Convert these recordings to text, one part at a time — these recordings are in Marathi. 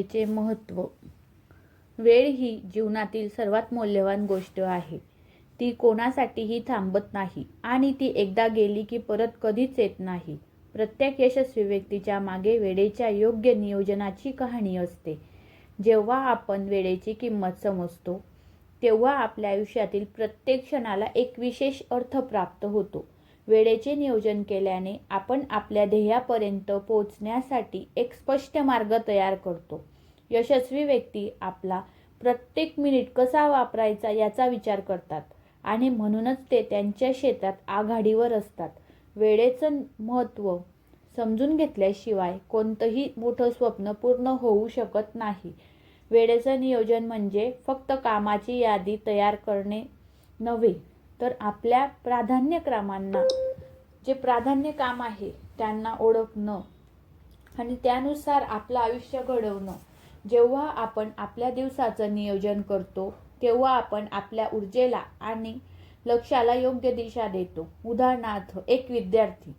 वेळेचे महत्त्व. वेळ ही जीवनातील सर्वात मौल्यवान गोष्ट आहे. ती कोणासाठीही थांबत नाही आणि ती एकदा गेली की परत कधीच येत नाही. प्रत्येक यशस्वी व्यक्तीच्या मागे वेळेच्या योग्य नियोजनाची कहाणी असते. जेव्हा आपण वेळेची किंमत समजतो, तेव्हा आपल्या आयुष्यातील प्रत्येक क्षणाला एक विशेष अर्थ प्राप्त होतो. वेळेचे नियोजन केल्याने आपण आपल्या ध्येयापर्यंत पोहोचण्यासाठी एक स्पष्ट मार्ग तयार करतो. यशस्वी व्यक्ती आपला प्रत्येक मिनिट कसा वापरायचा याचा विचार करतात आणि म्हणूनच ते त्यांच्या क्षेत्रात आघाडीवर असतात. वेळेचं महत्त्व समजून घेतल्याशिवाय कोणतंही मोठं स्वप्न पूर्ण होऊ शकत नाही. वेळेचं नियोजन म्हणजे फक्त कामाची यादी तयार करणे नव्हे, तर आपल्या प्राधान्यक्रमांना, जे प्राधान्य काम आहे त्यांना ओळखणं आणि त्यानुसार आपलं आयुष्य घडवणं. जेव्हा आपण आपल्या दिवसाचं नियोजन करतो, तेव्हा आपण आपल्या ऊर्जेला आणि लक्ष्याला योग्य दिशा देतो. उदाहरणार्थ, एक विद्यार्थी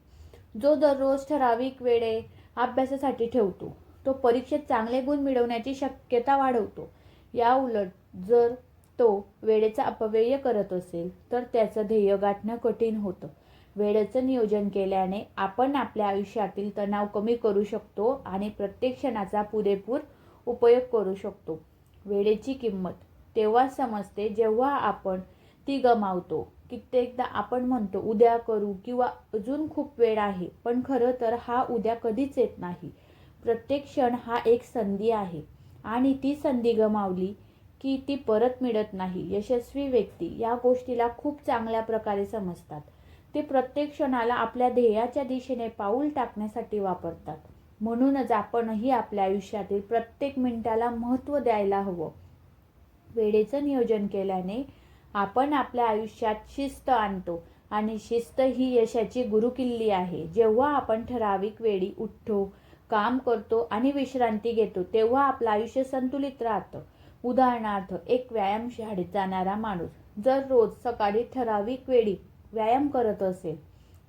जो दररोज ठराविक वेळ अभ्यासासाठी ठेवतो, तो परीक्षेत चांगले गुण मिळवण्याची शक्यता वाढवतो. याउलट जर तो वेळेचा अपव्यय करत असेल तर त्याचं ध्येय गाठणं कठीण होतं. वेळेचं नियोजन केल्याने आपण आपल्या आयुष्यातील तणाव कमी करू शकतो आणि प्रत्येक क्षणाचा पुरेपूर उपयोग करू शकतो. वेळेची किंमत तेव्हा समजते जेव्हा आपण ती गमावतो. कित्येकदा आपण म्हणतो उद्या करू किंवा अजून खूप वेळ आहे, पण खरं तर हा उद्या कधीच येत नाही. प्रत्येक क्षण हा एक संधी आहे आणि ती संधी गमावली की ती परत मिळत नाही. यशस्वी व्यक्ती या गोष्टीला खूप चांगल्या प्रकारे समजतात. ते प्रत्येक क्षणाला आपल्या ध्येयाच्या दिशेने पाऊल टाकण्यासाठी वापरतात. म्हणूनच आपणही आपल्या आयुष्यातील प्रत्येक मिनिटाला महत्त्व द्यायला हवं. वेळेचं नियोजन केल्याने आपण आपल्या आयुष्यात शिस्त आणतो आणि शिस्त ही यशाची गुरुकिल्ली आहे. जेव्हा आपण ठराविक वेळी उठतो, काम करतो आणि विश्रांती घेतो, तेव्हा आपलं आयुष्य संतुलित राहतं. उदाहरणार्थ, एक व्यायामशाळेत जाणारा माणूस जर रोज सकाळी ठराविक वेळी व्यायाम करत असेल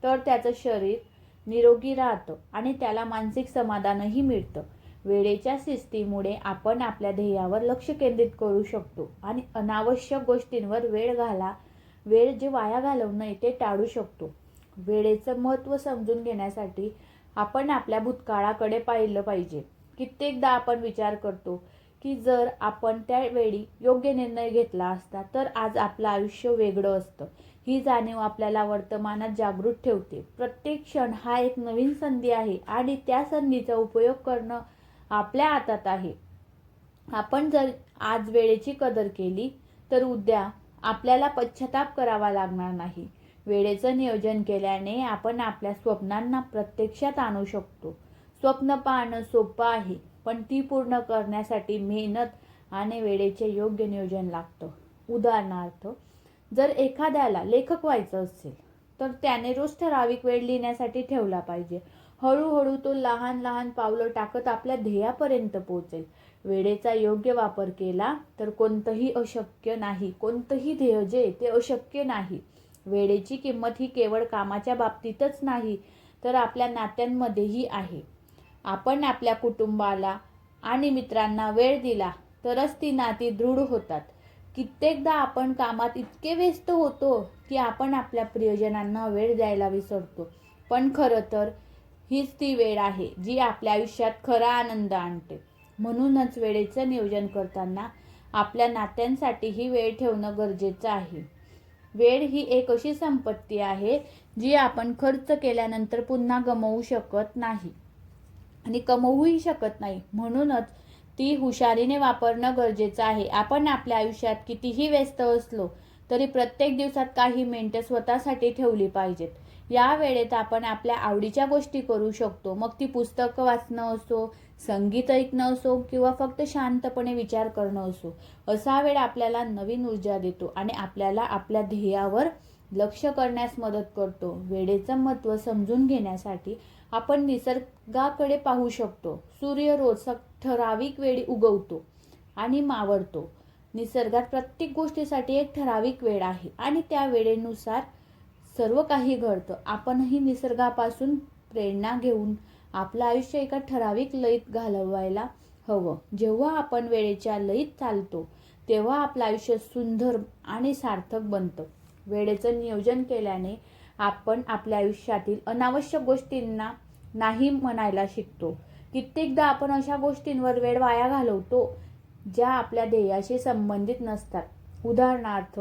तर त्याचं शरीर निरोगी राहतं आणि त्याला मानसिक समाधानही मिळतं. वेळेच्या शिस्तीमुळे आपण आपल्या ध्येयावर लक्ष केंद्रित करू शकतो आणि अनावश्यक गोष्टींवर वेळ जे वाया घालवू नये ते टाळू शकतो. वेळेचं महत्त्व समजून घेण्यासाठी आपण आपल्या भूतकाळाकडे पाहिलं पाहिजे. कित्येकदा आपण विचार करतो की जर आपण त्यावेळी योग्य निर्णय घेतला असता तर आज आपलं आयुष्य वेगळं असतं. ही जाणीव आपल्याला वर्तमानात जागृत ठेवते. प्रत्येक क्षण हा एक नवीन संधी आहे आणि त्या संधीचा उपयोग करणं आपल्या हातात आहे. आपण जर आज वेळेची कदर केली तर उद्या आपल्याला पश्चाताप करावा लागणार नाही. वेळेचं नियोजन केल्याने आपण आपल्या स्वप्नांना प्रत्यक्षात आणू शकतो. स्वप्न पाहणं सोपं आहे, पण ती पूर्ण करण्यासाठी मेहनत आणि वेळेचे योग्य नियोजन लागतं. उदाहरणार्थ, जर एखाद्याला लेखक व्हायचं असेल तर त्याने रोज ठराविक वेळ लिहिण्यासाठी ठेवला पाहिजे. हळूहळू तो लहान लहान पावलं टाकत आपल्या ध्येयापर्यंत पोहोचेल. वेळेचा योग्य वापर केला तर कोणतंही अशक्य नाही. कोणतंही ध्येय जे ते अशक्य नाही. वेळेची किंमत ही केवळ कामाच्या बाबतीतच नाही तर आपल्या नात्यांमध्येही आहे. आपण आपल्या कुटुंबाला आणि मित्रांना वेळ दिला तरच ती नाती दृढ होतात. कित्येकदा आपण कामात इतके व्यस्त होतो की आपण आपल्या प्रियजनांना वेळ द्यायला विसरतो. पण खरं तर हीच ती वेळ आहे जी आपल्या आयुष्यात खरा आनंद आणते. म्हणूनच वेळेचं नियोजन करताना आपल्या नात्यांसाठीही वेळ ठेवणं गरजेचं आहे. वेळ ही एक अशी संपत्ती आहे जी आपण खर्च केल्यानंतर पुन्हा गमावू शकत नाही आणि कमवूही शकत नाही. म्हणूनच ती हुशारीने वापरणं गरजेचं आहे. आपण आपल्या आयुष्यात कितीही व्यस्त असलो तरी प्रत्येक दिवसात काही मिनिटं स्वतःसाठी ठेवली पाहिजेत. या वेळेत आपण आपल्या आवडीच्या गोष्टी करू शकतो. मग ती पुस्तकं वाचणं असो, संगीत ऐकणं असो किंवा फक्त शांतपणे विचार करणं असो. असा वेळ आपल्याला नवीन ऊर्जा देतो आणि आपल्याला आपल्या ध्येयावर लक्ष करण्यास मदत करतो. वेळेचं महत्त्व समजून घेण्यासाठी आपण निसर्गाकडे पाहू शकतो. सूर्य रोज ठराविक वेळी उगवतो आणि मावळतो. निसर्गात प्रत्येक गोष्टीसाठी एक ठराविक वेळ आहे आणि त्या वेळेनुसार सर्व काही घडतं. आपणही निसर्गापासून प्रेरणा घेऊन आपलं आयुष्य एका ठराविक लयीत घालवायला हवं. जेव्हा आपण वेळेच्या लयीत चालतो तेव्हा आपलं आयुष्य सुंदर आणि सार्थक बनतं. वेळेचं नियोजन केल्याने आपण आपल्या आयुष्यातील अनावश्यक गोष्टींना नाही म्हणायला शिकतो. कित्येकदा आपण अशा गोष्टींवर वेळ वाया घालवतो ज्या आपल्या ध्येयाशी संबंधित नसतात. उदाहरणार्थ,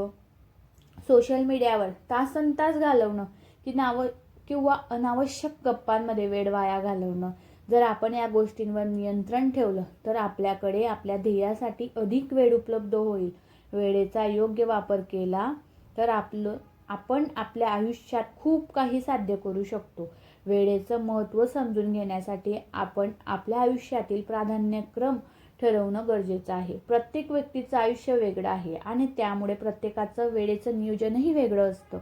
सोशल मीडियावर तासनतास घालवणं किंवा अनावश्यक गप्पांमध्ये वेळ वाया घालवणं. जर आपण या गोष्टींवर नियंत्रण ठेवलं तर आपल्याकडे आपल्या ध्येयासाठी अधिक वेळ उपलब्ध होईल. वेळेचा योग्य वापर केला तर आपण आपल्या आयुष्यात खूप काही साध्य करू शकतो. वेळेचं महत्त्व समजून घेण्यासाठी आपण आपल्या आयुष्यातील प्राधान्यक्रम ठरवणं गरजेचं आहे. प्रत्येक व्यक्तीचं आयुष्य वेगळं आहे आणि त्यामुळे प्रत्येकाचं वेळेचं नियोजनही वेगळं असतं.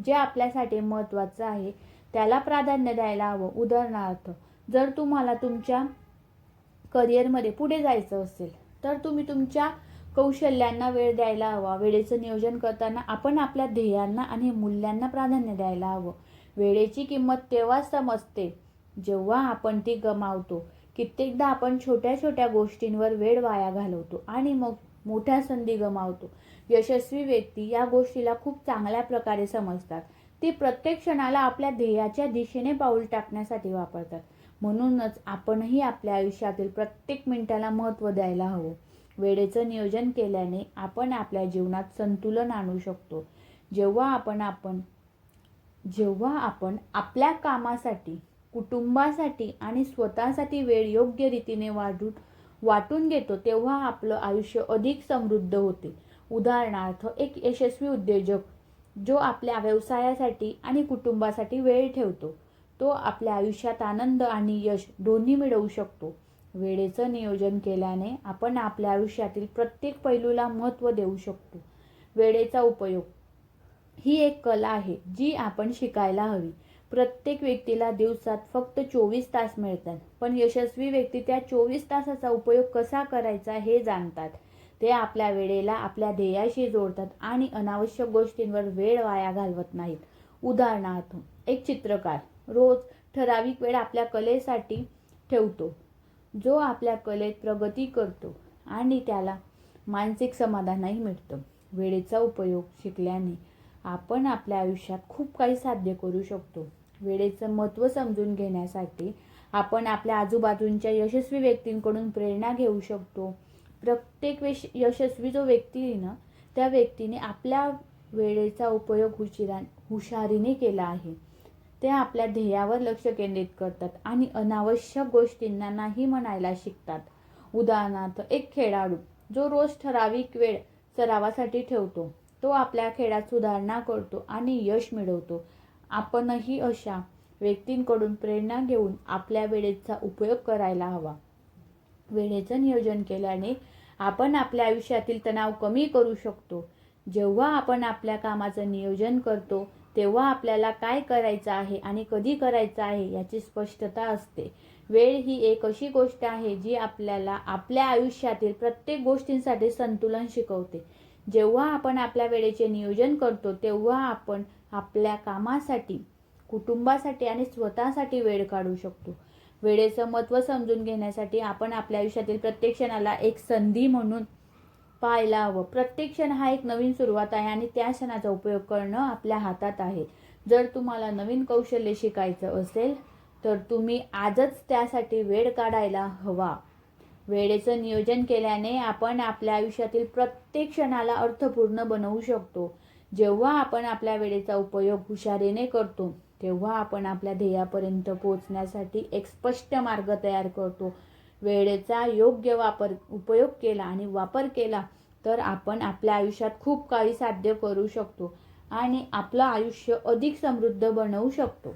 जे आपल्यासाठी महत्त्वाचं आहे त्याला प्राधान्य द्यायला हवं. उदाहरणार्थ, जर तुम्हाला तुमच्या करिअरमध्ये पुढे जायचं असेल तर तुम्ही तुमच्या कौशल्यांना वेळ द्यायला हवा. वेळेचं नियोजन करताना आपण आपल्या ध्येयांना आणि मूल्यांना प्राधान्य द्यायला हवं. वेळेची किंमत तेव्हाच समजते जेव्हा आपण ती गमावतो. कित्येकदा आपण छोट्या छोट्या गोष्टींवर वेळ वाया घालवतो आणि मग मोठ्या संधी गमावतो. यशस्वी व्यक्ती या गोष्टीला खूप चांगल्या प्रकारे समजतात. ती प्रत्येक क्षणाला आपल्या ध्येयाच्या दिशेने पाऊल टाकण्यासाठी वापरतात. म्हणूनच आपणही आपल्या आयुष्यातील प्रत्येक मिनिटाला महत्त्व द्यायला हवं. वेळेचं नियोजन केल्याने आपण आपल्या जीवनात संतुलन आणू शकतो. जेव्हा आपण आपल्या कामासाठी, कुटुंबासाठी आणि स्वतःसाठी वेळ योग्य रीतीने वाटून घेतो तेव्हा आपलं आयुष्य अधिक समृद्ध होते. उदाहरणार्थ, एक यशस्वी उद्योजक जो आपल्या व्यवसायासाठी आणि कुटुंबासाठी वेळ ठेवतो तो आपल्या आयुष्यात आनंद आणि यश दोन्ही मिळवू शकतो. वेळेचं नियोजन केल्याने आपण आपल्या आयुष्यातील प्रत्येक पैलूला महत्त्व देऊ शकतो. वेळेचा उपयोग ही एक कला आहे जी आपण शिकायला हवी. प्रत्येक व्यक्तीला दिवसात फक्त 24 तास मिळतात, पण यशस्वी व्यक्ती त्या 24 तासाचा उपयोग कसा करायचा हे जाणतात. ते आपल्या वेळेला आपल्या ध्येयाशी जोडतात आणि अनावश्यक गोष्टींवर वेळ वाया घालवत नाहीत. उदाहरणार्थ, एक चित्रकार रोज ठराविक वेळ आपल्या कलेसाठी ठेवतो. जो आपल्या कलेत प्रगती करतो आणि त्याला मानसिक समाधानही मिळतं. वेळेचा उपयोग शिकल्याने आपण आपल्या आयुष्यात खूप काही साध्य करू शकतो. वेळेचं महत्त्व समजून घेण्यासाठी आपण आपल्या आजूबाजूंच्या यशस्वी व्यक्तींकडून प्रेरणा घेऊ शकतो. प्रत्येक यशस्वी जो व्यक्ती आहे ना, त्या व्यक्तीने आपल्या वेळेचा उपयोग हुशारीने केला आहे. ते आपल्या ध्येयावर लक्ष केंद्रित करतात आणि अनावश्यक गोष्टींना नाही म्हणायला शिकतात. उदाहरणार्थ, एक खेळाडू जो रोज ठराविक वेळ सरावासाठी ठेवतो तो आपल्या खेळात सुधारणा करतो आणि यश मिळवतो. आपणही अशा व्यक्तींकडून प्रेरणा घेऊन आपल्या वेळेचा उपयोग करायला हवा. वेळेचं नियोजन केल्याने आपण आपल्या आयुष्यातील तणाव कमी करू शकतो. जेव्हा आपण आपल्या कामाचं नियोजन करतो तेव्हा आपल्याला काय करायचं आहे आणि कधी करायचं आहे याची स्पष्टता असते. वेळ ही एक अशी गोष्ट आहे जी आपल्याला आपल्या आयुष्यातील प्रत्येक गोष्टींसाठी संतुलन शिकवते. जेव्हा आपण आपल्या वेळेचे नियोजन करतो तेव्हा आपण आपल्या कामासाठी, कुटुंबासाठी आणि स्वतःसाठी वेळ काढू शकतो. वेळेचं महत्त्व समजून घेण्यासाठी आपण आपल्या आयुष्यातील प्रत्येक क्षणाला एक संधी म्हणून पाहायला हवं. प्रत्येक क्षण हा एक नवीन सुरुवात आहे आणि त्या क्षणाचा उपयोग करणं आपल्या हातात आहे. जर तुम्हाला नवीन कौशल्य शिकायचं असेल तर तुम्ही आजच त्यासाठी वेळ काढायला हवा. वेळेचं नियोजन केल्याने आपण आपल्या आयुष्यातील प्रत्येक क्षणाला अर्थपूर्ण बनवू शकतो. जेव्हा आपण आपल्या वेळेचा उपयोग हुशारीने करतो तेव्हा आपण आपल्या ध्येयापर्यंत पोहोचण्यासाठी एक स्पष्ट मार्ग तयार करतो. वेळेचा योग्य उपयोग केला आणि वापर केला तर आपण आपल्या आयुष्यात खूप काही साध्य करू शकतो आणि आपलं आयुष्य अधिक समृद्ध बनवू शकतो.